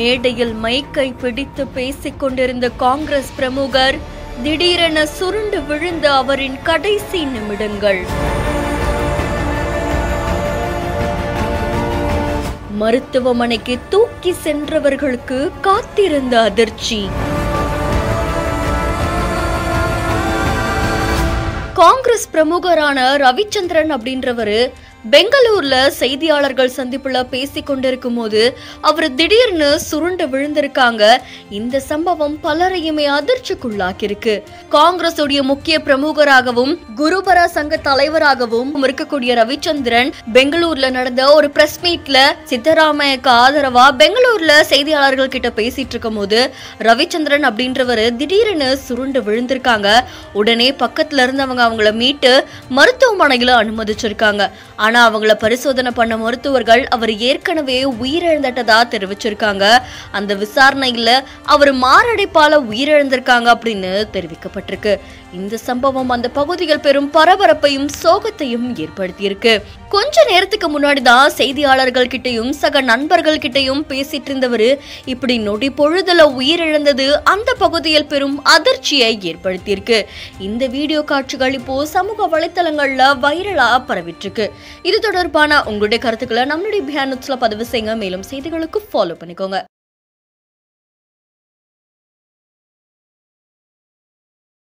மேடையில் மைக்கை பிடித்து பேசிக் கொண்டிருந்த காங்கிரஸ் பிரமுகர் திடீரென சுருண்டு விழுந்த அவரின் கடைசி நிமிடங்கள். மருத்துவமனைக்கு தூக்கி சென்றவர்களுக்கு காத்திருந்த அதிர்ச்சி. காங்கிரஸ் பிரமுகரான ரவிச்சந்திரன் அப்படின்றவரு பெங்களூர்ல செய்தியாளர்கள் சந்திப்புல பேசிக் கொண்டிருக்கும் போது அவர் திடீர்னு சுருண்டு விழுந்திருக்காங்க. இந்த சம்பவம் பலரையுமே அதிர்ச்சிக்குள்ளாக்கியிருக்கு. காங்கிரஸ் உடைய முக்கிய பிரமுகராகவும் குருபரா சங்க தலைவராகவும் இருக்கக்கூடிய ரவிச்சந்திரன் பெங்களூர்ல நடந்த ஒரு பிரஸ் மீட்ல சித்தராமையாக்கு ஆதரவா பெங்களூர்ல செய்தியாளர்கள் கிட்ட பேசிட்டு இருக்கும் போது ரவிச்சந்திரன் அப்படின்றவரு திடீர்னு சுருண்டு விழுந்திருக்காங்க. உடனே பக்கத்துல இருந்தவங்க அவங்கள மீட்டு மருத்துவமனையில அனுமதிச்சிருக்காங்க. ஆனா அவங்கள பரிசோதனை பண்ண மருத்துவர்கள் அவர் ஏற்கனவே உயிரிழந்ததா தெரிவிச்சிருக்காங்க. அந்த விசாரணையில அவர் மாரடைப்பால உயிரிழந்திருக்காங்க அப்படின்னு தெரிவிக்கப்பட்டிருக்கு. இந்த சம்பவம் அந்த பகுதியில் பெரும் பரபரப்பையும் சோகத்தையும் ஏற்படுத்தியிருக்கு. கொஞ்ச நேரத்துக்கு முன்னாடிதான் செய்தியாளர்கள் கிட்டையும் சக நண்பர்கள் கிட்டையும் பேசிட்டு இருந்தவர் இப்படி நொடி பொழுதுல உயிரிழந்தது அந்த பகுதியில் பெரும் அதிர்ச்சியை ஏற்படுத்தியிருக்கு. இந்த வீடியோ காட்சிகள் இப்போ சமூக வலைத்தளங்கள்ல வைரலா பரவிட்டு இருக்கு. இது தொடர்பான உங்களுடைய கருத்துக்களை நம்மளுடைய பிஹேண்ட் நியூஸ்ல பதிவு செய்யுங்க. மேலும் செய்திகளுக்கு ஃபாலோ பண்ணிக்கோங்க.